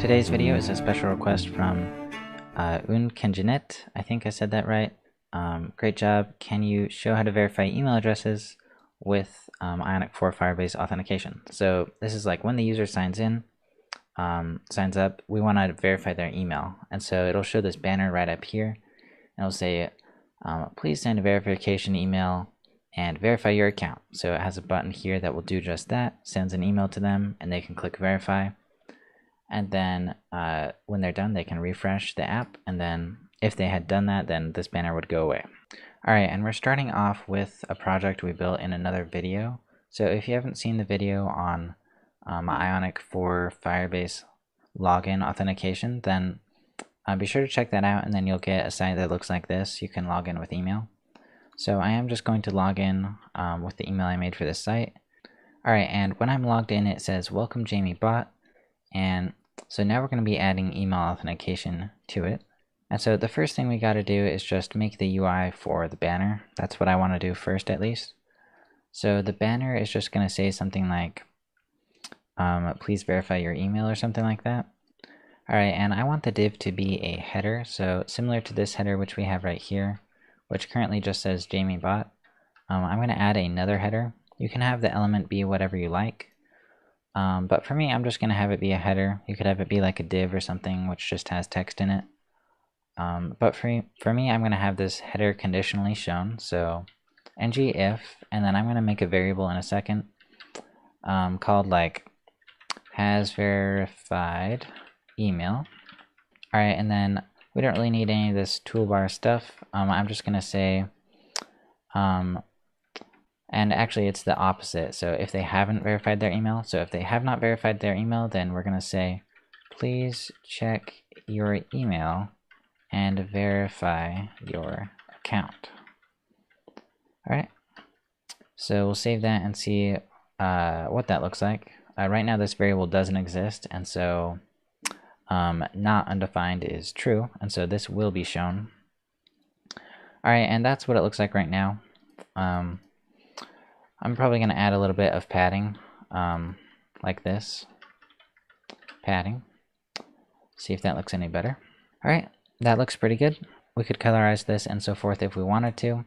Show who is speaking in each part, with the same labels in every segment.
Speaker 1: Today's video is a special request from Kenjanet. I think I said that right. Great job. Can you show how to verify email addresses with Ionic for Firebase authentication? So this is like when the user signs in, signs up, we want to verify their email. And so it'll show this banner right up here. And it'll say, please send a verification email and verify your account. So it has a button here that will do just that, sends an email to them, and they can click verify. And then when they're done, they can refresh the app, and then if they had done that, then this banner would go away. Alright, and we're starting off with a project we built in another video. So if you haven't seen the video on Ionic for Firebase login authentication, then be sure to check that out, and then you'll get a site that looks like this. You can log in with email. So I am just going to log in with the email I made for this site. Alright, and when I'm logged in, it says, welcome Jamie Bot. And so now we're going to be adding email authentication to it. And so the first thing we got to do is just make the UI for the banner. That's what I want to do first, at least. So the banner is just going to say something like, please verify your email or something like that. Alright, and I want the div to be a header. So similar to this header, which we have right here, which currently just says Jamie Bot. I'm going to add another header. You can have the element be whatever you like. But for me, I'm just going to have it be a header. You could have it be like a div or something which just has text in it. But for me, I'm going to have this header conditionally shown. So ng if, and then I'm going to make a variable in a second called like has verified email. Alright, and then we don't really need any of this toolbar stuff. I'm just going to say and actually it's the opposite. So if they haven't verified their email, so if they have not verified their email, then we're going to say, please check your email and verify your account. Alright, so we'll save that and see what that looks like. Right now this variable doesn't exist, and so not undefined is true, and so this will be shown. Alright, and that's what it looks like right now. I'm probably going to add a little bit of padding, like this. Padding. See if that looks any better. Alright, that looks pretty good. We could colorize this and so forth if we wanted to.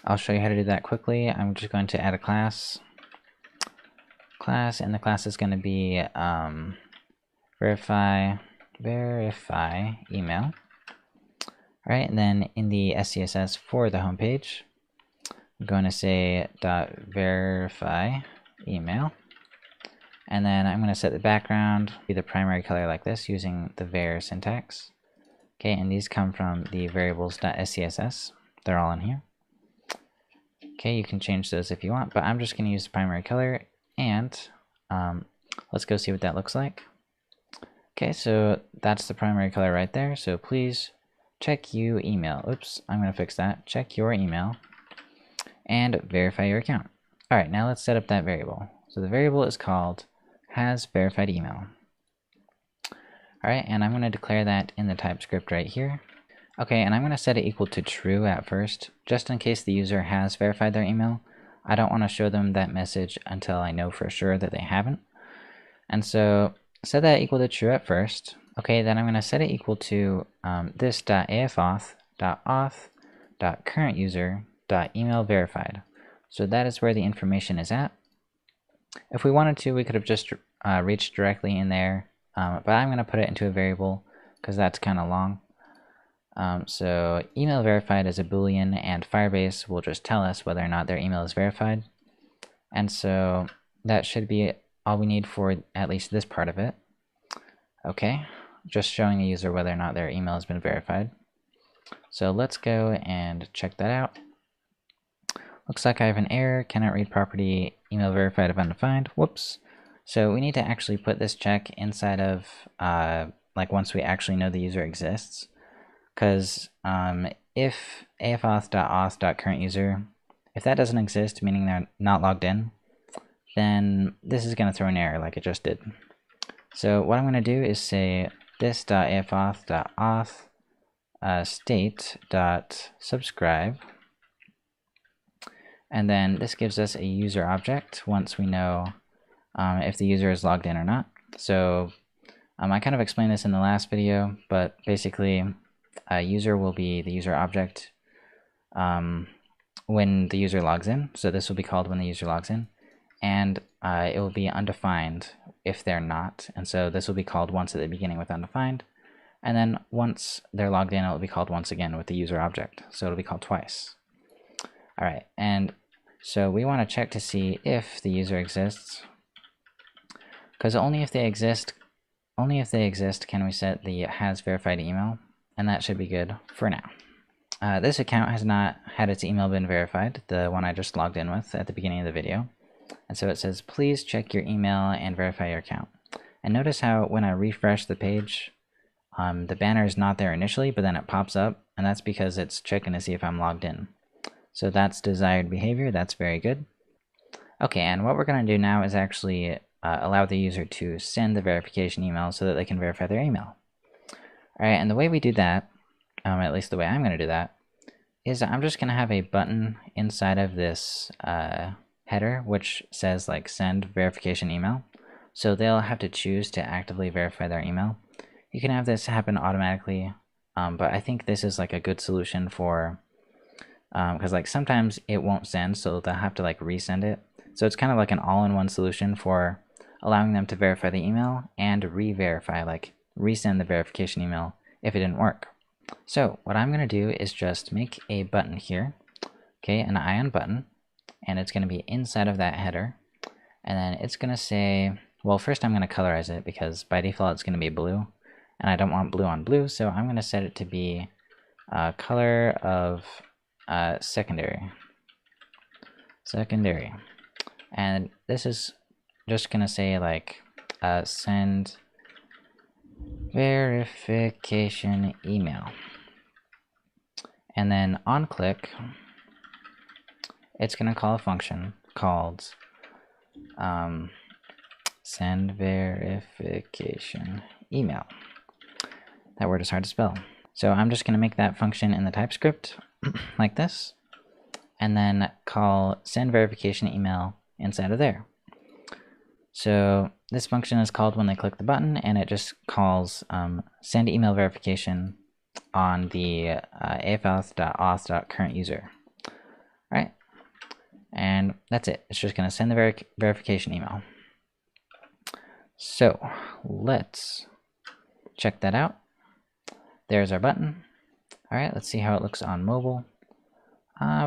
Speaker 1: I'll show you how to do that quickly. I'm just going to add a class. And the class is going to be verify email. Alright, and then in the SCSS for the home page, I'm going to say .verify email, and then I'm going to set the background be the primary color like this using the var syntax. Okay, and these come from the variables.scss. They're all in here. Okay, you can change those if you want, but I'm just going to use the primary color, and let's go see what that looks like. Okay, so that's the primary color right there. So please check you email. Oops, I'm going to fix that. Check your email and verify your account. Alright, now let's set up that variable. So the variable is called has verified email. Alright, and I'm going to declare that in the TypeScript right here. Okay, and I'm going to set it equal to true at first, just in case the user has verified their email. I don't want to show them that message until I know for sure that they haven't. And so set that equal to true at first. Okay, then I'm going to set it equal to this.afauth.auth.currentUser.email verified. So that is where the information is at. If we wanted to, we could have just reached directly in there, but I'm going to put it into a variable because that's kind of long. So email verified is a boolean, and Firebase will just tell us whether or not their email is verified. And so that should be all we need for at least this part of it. Okay, just showing the user whether or not their email has been verified. So let's go and check that out. Looks like I have an error, cannot read property email verified if undefined. Whoops. So we need to actually put this check inside of like once we actually know the user exists. Because if afauth.auth.currentUser, if that doesn't exist, meaning they're not logged in, then this is going to throw an error like it just did. So what I'm going to do is say this.afauth.auth state.subscribe, and then this gives us a user object once we know if the user is logged in or not. So I kind of explained this in the last video, but basically a user will be the user object when the user logs in. So this will be called when the user logs in, and it will be undefined if they're not. And so this will be called once at the beginning with undefined, and then once they're logged in, it will be called once again with the user object. So it'll be called twice. All right, and so we want to check to see if the user exists, because only if they exist can we set the has verified email, and that should be good for now. This account has not had its email been verified, the one I just logged in with at the beginning of the video. And so it says, please check your email and verify your account. And notice how when I refresh the page, the banner is not there initially, but then it pops up, and that's because it's checking to see if I'm logged in. So that's desired behavior. That's very good. Okay, and what we're going to do now is actually allow the user to send the verification email so that they can verify their email. All right, and the way we do that, at least the way I'm going to do that, is I'm just going to have a button inside of this header which says like send verification email. So they'll have to choose to actively verify their email. You can have this happen automatically, but I think this is like a good solution for because like sometimes it won't send, so they'll have to like resend it. So it's kind of like an all-in-one solution for allowing them to verify the email and re-verify, like resend the verification email if it didn't work. So what I'm going to do is just make a button here, okay, an ion button, and it's going to be inside of that header. And then it's going to say, well, first I'm going to colorize it because by default it's going to be blue, and I don't want blue on blue, so I'm going to set it to be color of secondary. And this is just going to say like send verification email. And then on click, it's going to call a function called send verification email. That word is hard to spell. So I'm just going to make that function in the TypeScript like this, and then call send verification email inside of there. So this function is called when they click the button, and it just calls send email verification on the afauth.auth.currentUser. Right? And that's it. It's just going to send the verification email. So let's check that out. There's our button. All right, let's see how it looks on mobile.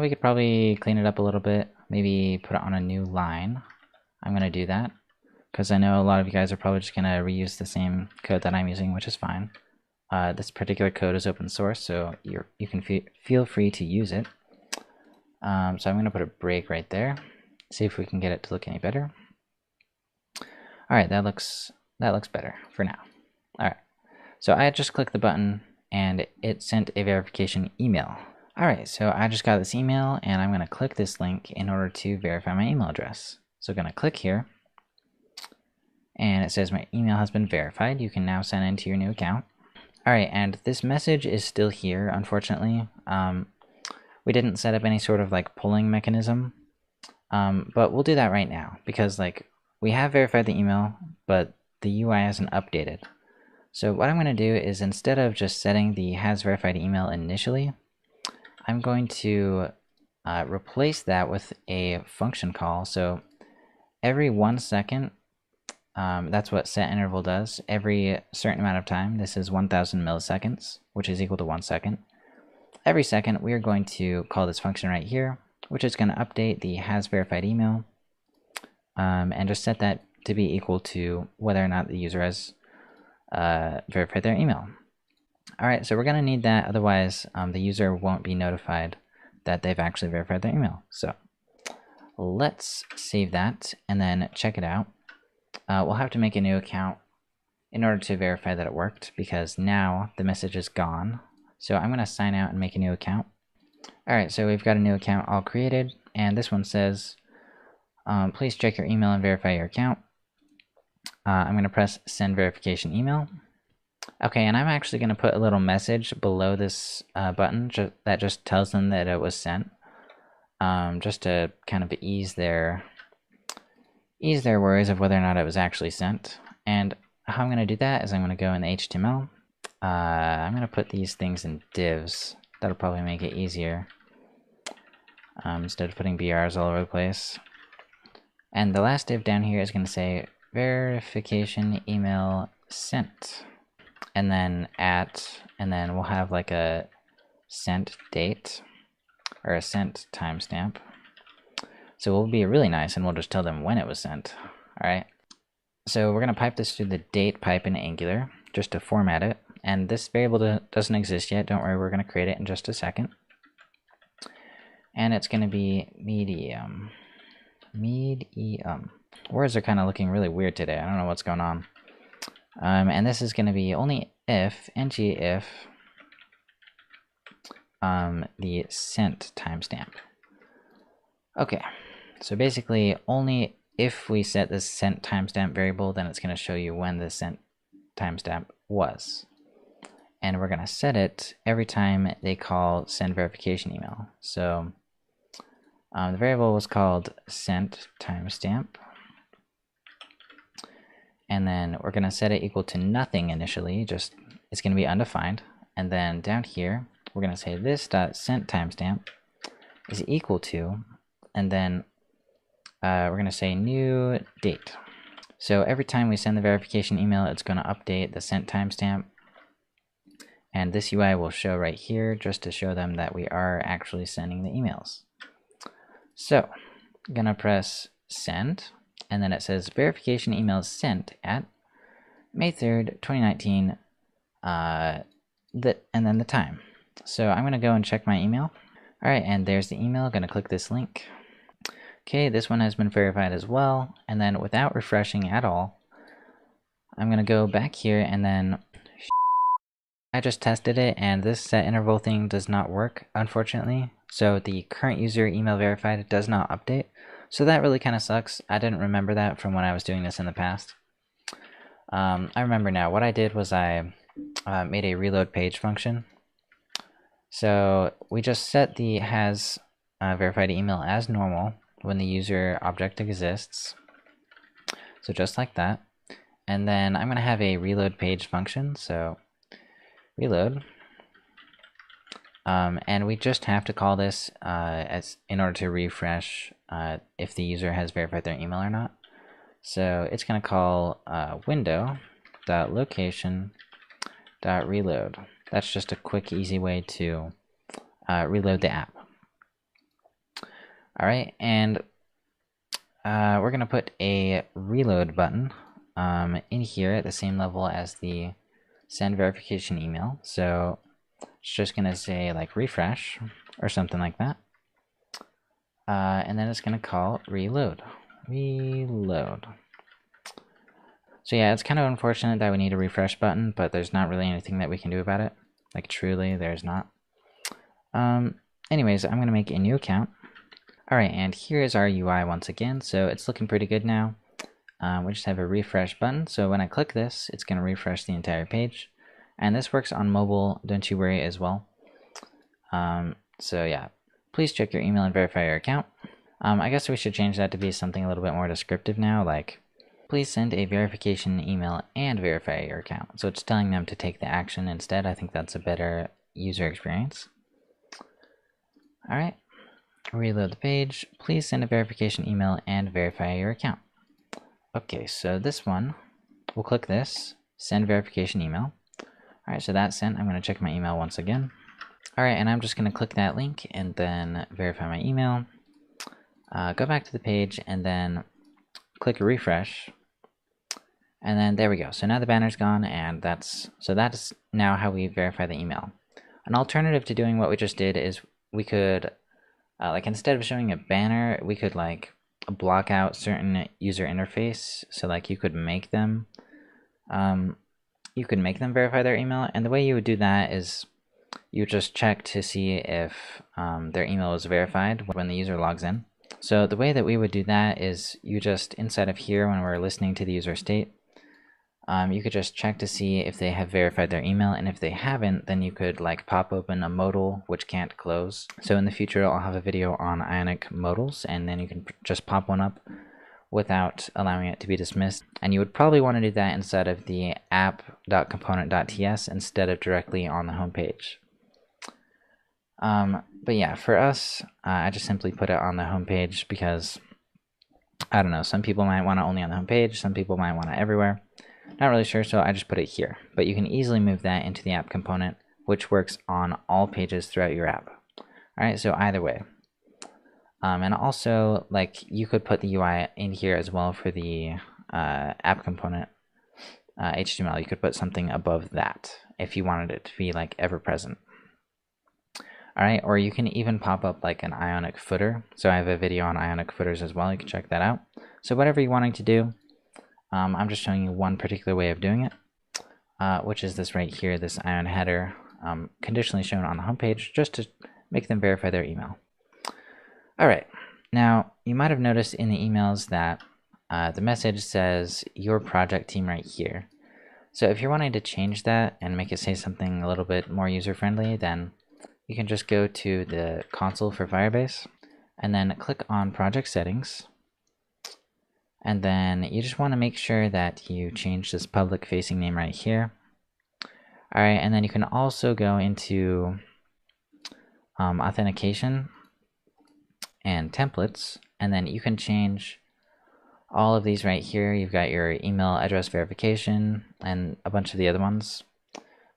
Speaker 1: We could probably clean it up a little bit, maybe put it on a new line. I'm going to do that because I know a lot of you guys are probably just going to reuse the same code that I'm using, which is fine. This particular code is open source, so you can feel free to use it. So I'm going to put a break right there, see if we can get it to look any better. All right, that looks better for now. All right, so I just clicked the button and it sent a verification email. All right, so I just got this email and I'm going to click this link in order to verify my email address. So I'm going to click here and it says my email has been verified. You can now sign into your new account. All right, and this message is still here, unfortunately. We didn't set up any sort of like polling mechanism, but we'll do that right now because like we have verified the email, but the UI hasn't updated. So what I'm going to do is instead of just setting the has verified email initially, I'm going to replace that with a function call. So every 1 second, that's what set interval does. Every certain amount of time, this is 1000 milliseconds, which is equal to 1 second. Every second, we are going to call this function right here, which is going to update the has verified email, and just set that to be equal to whether or not the user has verified their email. All right, so we're going to need that, otherwise the user won't be notified that they've actually verified their email. So let's save that and then check it out. We'll have to make a new account in order to verify that it worked because now the message is gone. So I'm going to sign out and make a new account. All right, so we've got a new account all created, and this one says, please check your email and verify your account. I'm going to press send verification email. Okay, and I'm actually going to put a little message below this button that just tells them that it was sent, just to kind of ease their worries of whether or not it was actually sent. And how I'm going to do that is I'm going to go in the HTML. I'm going to put these things in divs. That'll probably make it easier instead of putting BRs all over the place. And the last div down here is going to say verification email sent, and then and then we'll have like a sent date or a sent timestamp. So we'll be really nice and we'll just tell them when it was sent. All right. So we're going to pipe this through the date pipe in Angular just to format it. And this variable doesn't exist yet. Don't worry, we're going to create it in just a second. And it's going to be medium. Medium. Words are kind of looking really weird today. I don't know what's going on. And this is going to be only if, ng if, the sent timestamp. Okay, so basically only if we set this sent timestamp variable, then it's going to show you when the sent timestamp was. And we're going to set it every time they call send verification email. So the variable was called sent timestamp. And then we're going to set it equal to nothing initially, just it's going to be undefined. And then down here, we're going to say this dot sent timestamp is equal to, and then we're going to say new date. So every time we send the verification email, it's going to update the sent timestamp. And this UI will show right here just to show them that we are actually sending the emails. So I'm going to press send, and then it says verification emails sent at May 3rd, 2019, and then the time. So I'm going to go and check my email. All right, and there's the email. I'm going to click this link. Okay, this one has been verified as well. And then without refreshing at all, I'm going to go back here and then I just tested it, and this set interval thing does not work, unfortunately. So the current user email verified does not update. So that really kind of sucks. I didn't remember that from when I was doing this in the past. I remember now. What I did was I made a reload page function. So we just set the has verified email as normal when the user object exists. So just like that. And then I'm going to have a reload page function. So reload. And we just have to call this in order to refresh if the user has verified their email or not. So it's going to call window.location.reload. That's just a quick, easy way to reload the app. All right, and we're going to put a reload button in here at the same level as the send verification email. So it's just going to say like refresh or something like that. And then it's going to call reload. Reload. So yeah, it's kind of unfortunate that we need a refresh button, but there's not really anything that we can do about it. Like truly, there's not. Anyways, I'm going to make a new account. All right, and here is our UI once again. So it's looking pretty good now. We just have a refresh button. So when I click this, it's going to refresh the entire page. And this works on mobile, don't you worry, as well. So yeah, please check your email and verify your account. I guess we should change that to be something a little bit more descriptive now, like please send a verification email and verify your account. So it's telling them to take the action instead. I think that's a better user experience. All right, reload the page. Please send a verification email and verify your account. Okay, so this one, we'll click this, send verification email. All right, so that's sent. I'm going to check my email once again. All right, and I'm just going to click that link and then verify my email. Go back to the page and then click refresh. And then there we go. So now the banner's gone, and that's now how we verify the email. An alternative to doing what we just did is we could, like instead of showing a banner, we could like block out certain user interface. So like you could make them verify their email, and the way you would do that is you just check to see if their email is verified when the user logs in. So the way that we would do that is you just inside of here when we're listening to the user state, you could just check to see if they have verified their email, and if they haven't, then you could like pop open a modal which can't close. So in the future I'll have a video on Ionic modals, and then you can just pop one up without allowing it to be dismissed. And you would probably want to do that inside of the app.component.ts instead of directly on the home page. But yeah, for us, I just simply put it on the home page because, I don't know, some people might want it only on the home page, some people might want it everywhere. Not really sure, so I just put it here. But you can easily move that into the app component, which works on all pages throughout your app. Alright, so either way. And also, like, you could put the UI in here as well for the app component HTML. You could put something above that if you wanted it to be like ever present. Alright, or you can even pop up like an Ionic footer. So I have a video on Ionic footers as well. You can check that out. So whatever you're wanting to do, I'm just showing you one particular way of doing it, which is this right here, this Ion header, conditionally shown on the homepage, just to make them verify their email. Alright, now you might have noticed in the emails that the message says your project team right here. So if you're wanting to change that and make it say something a little bit more user-friendly, then you can just go to the console for Firebase and then click on project settings. And then you just want to make sure that you change this public facing name right here. Alright, and then you can also go into authentication and templates, and then you can change all of these right here. You've got your email address verification and a bunch of the other ones,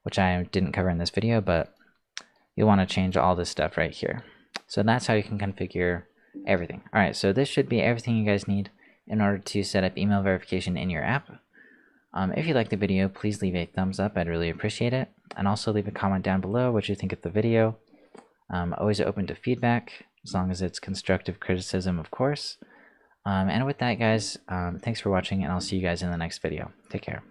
Speaker 1: which I didn't cover in this video, but you'll want to change all this stuff right here. So that's how you can configure everything. Alright, so this should be everything you guys need in order to set up email verification in your app. If you liked the video, please leave a thumbs up. I'd really appreciate it. And also leave a comment down below what you think of the video. Always open to feedback, as long as it's constructive criticism, of course. And with that, guys, thanks for watching, and I'll see you guys in the next video. Take care.